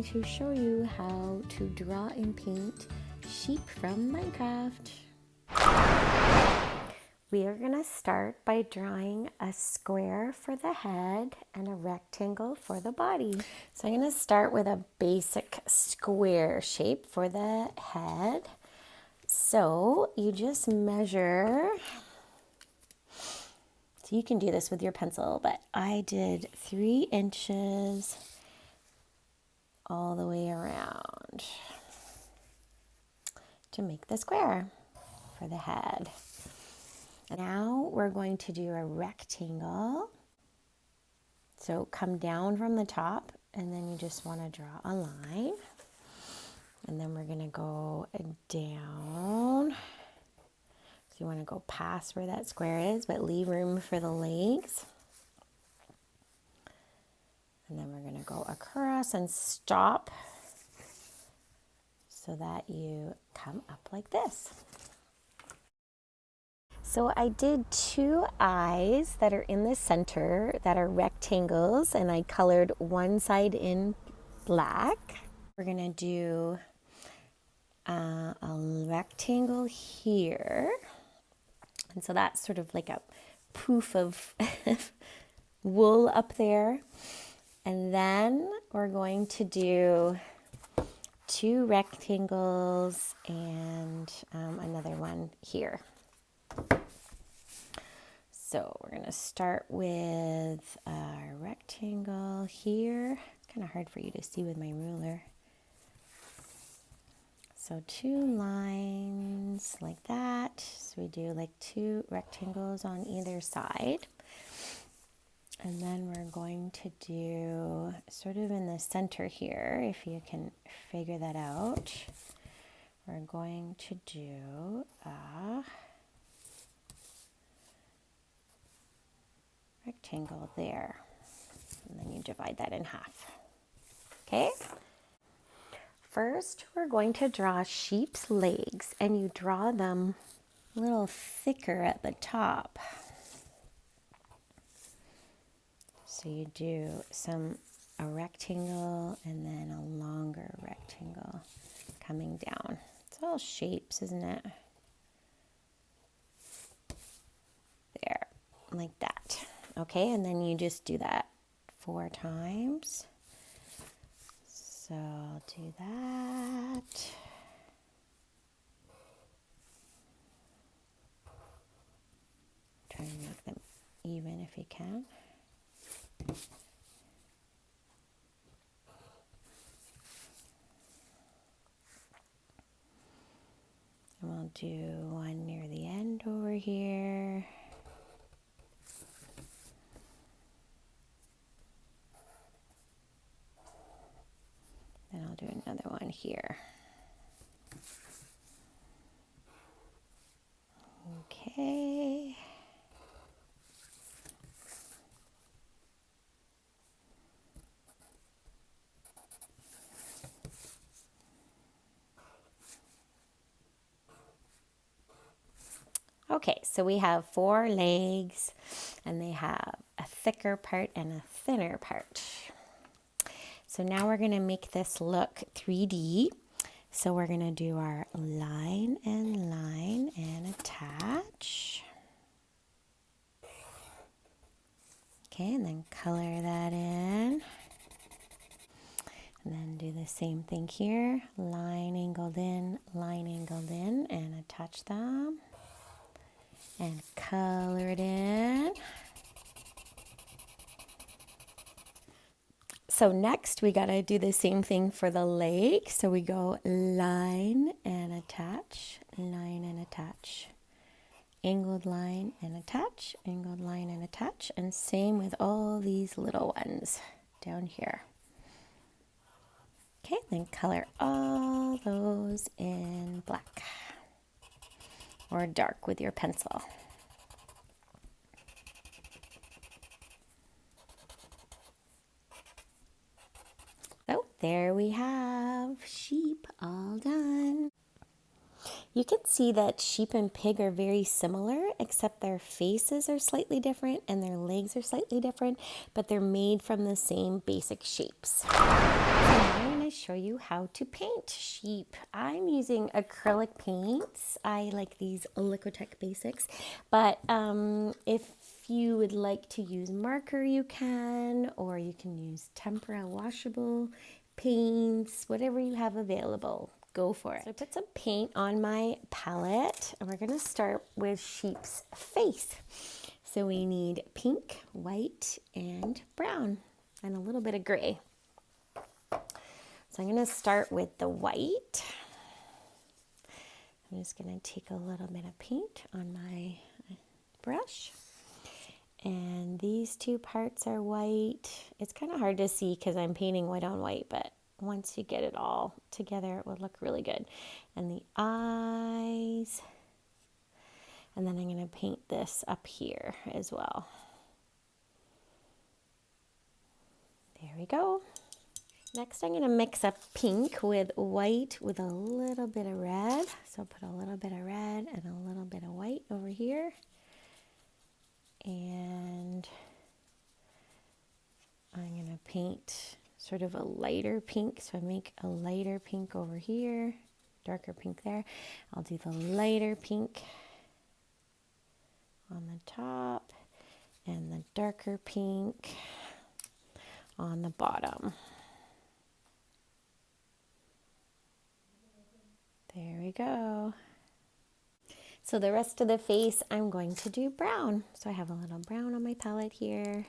to show you how to draw and paint sheep from Minecraft. We are going to start by drawing a square for the head and a rectangle for the body. So I'm going to start with a basic square shape for the head. So you just measure, so you can do this with your pencil, but I did 3 inches all the way around to make the square for the head. Now we're going to do a rectangle. So come down from the top and then you just want to draw a line. And then we're going to go down. So you want to go past where that square is, but leave room for the legs. And then we're going to go across and stop so that you come up like this. So I did 2 eyes that are in the center that are rectangles, and I colored one side in black. We're gonna do a rectangle here. And so that's sort of like a poof of wool up there. And then we're going to do 2 rectangles and another one here. So we're going to start with a rectangle here. Kind of hard for you to see with my ruler. So 2 lines like that. So we do like 2 rectangles on either side. And then we're going to do sort of in the center here, if you can figure that out. We're going to do a rectangle there, and then you divide that in half. Okay? First, we're going to draw sheep's legs, and you draw them a little thicker at the top. So you do a rectangle and then a longer rectangle coming down. It's all shapes, isn't it? There, like that. Okay, and then you just do that 4 times. So I'll do that. Try and make them even if you can. And we'll do one near the end over here. Then I'll do another one here. Okay. Okay, so we have 4 legs, and they have a thicker part and a thinner part. So now we're going to make this look 3D. So we're going to do our line and attach. Okay, and then color that in. And then do the same thing here. Line angled in, and attach them. And color it in. So next we gotta do the same thing for the leg. So we go line and attach, angled line and attach, angled line and attach, and same with all these little ones down here. Okay, then color all those in black or dark with your pencil. So there we have sheep all done. You can see that sheep and pig are very similar, except their faces are slightly different and their legs are slightly different, but they're made from the same basic shapes. So now to show you how to paint sheep. I'm using acrylic paints. I like these Liquitech Basics, but if you would like to use marker, you can, or you can use tempera washable paints, whatever you have available. Go for it. So I put some paint on my palette, and we're going to start with sheep's face. So we need pink, white, and brown, and a little bit of gray. So I'm going to start with the white. I'm just going to take a little bit of paint on my brush. And these two parts are white. It's kind of hard to see because I'm painting white on white, but once you get it all together, it would look really good. And the eyes. And then I'm going to paint this up here as well. There we go. Next, I'm going to mix up pink with white with a little bit of red. So I'll put a little bit of red and a little bit of white over here. And I'm going to paint sort of a lighter pink. So I make a lighter pink over here, darker pink there. I'll do the lighter pink on the top and the darker pink on the bottom. There we go. So the rest of the face, I'm going to do brown. So I have a little brown on my palette here.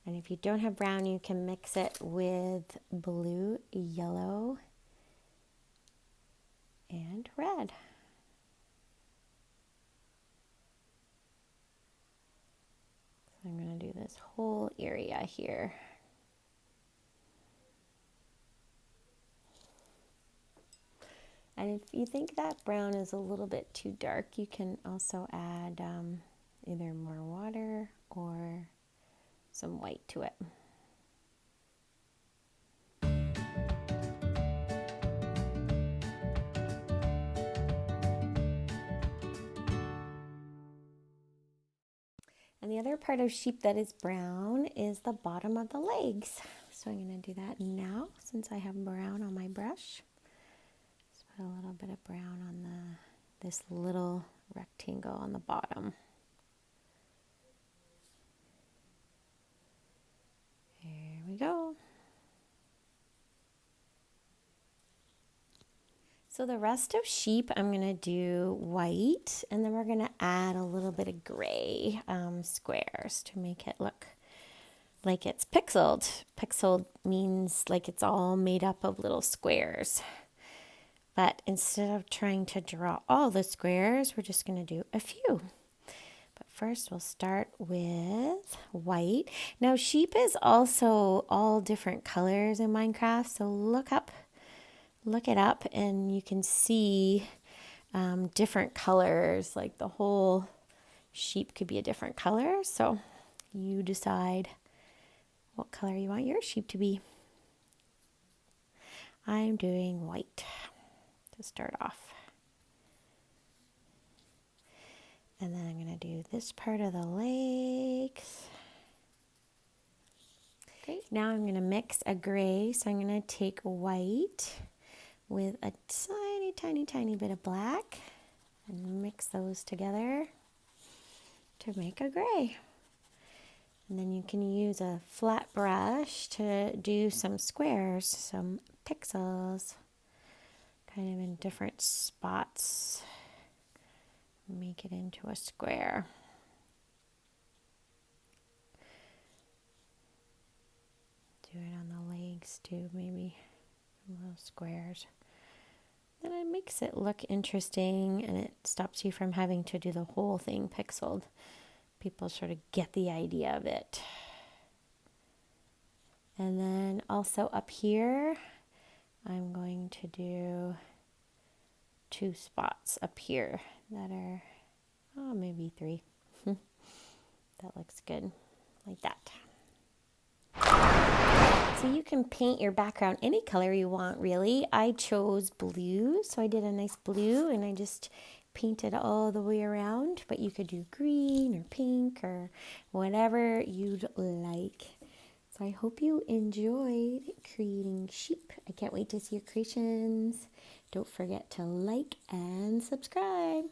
And if you don't have brown, you can mix it with blue, yellow, and red. So I'm going to do this whole area here. And if you think that brown is a little bit too dark, you can also add either more water or some white to it. And the other part of sheep that is brown is the bottom of the legs. So I'm going to do that now since I have brown on my brush. Just put a little bit of brown on this little rectangle on the bottom. There we go. So the rest of sheep, I'm going to do white, and then we're going to add a little bit of gray squares to make it look like it's pixeled. Pixeled means like it's all made up of little squares. But instead of trying to draw all the squares, we're just going to do a few. But first we'll start with white. Now sheep is also all different colors in Minecraft, so look it up and you can see different colors, like the whole sheep could be a different color. So you decide what color you want your sheep to be. I'm doing white to start off. And then I'm going to do this part of the legs. Great. Now I'm going to mix a gray. So I'm going to take white with a tiny bit of black and mix those together to make a gray. And then you can use a flat brush to do some squares, some pixels, kind of in different spots. Make it into a square. Do it on the legs too, maybe little squares. Then it makes it look interesting and it stops you from having to do the whole thing pixeled. People sort of get the idea of it. And then also up here, I'm going to do 2 spots up here that are, maybe 3. That looks good, like that. So you can paint your background any color you want, really. I chose blue, so I did a nice blue and I just painted all the way around, but you could do green or pink or whatever you'd like. So I hope you enjoyed creating sheep. I can't wait to see your creations. Don't forget to like and subscribe.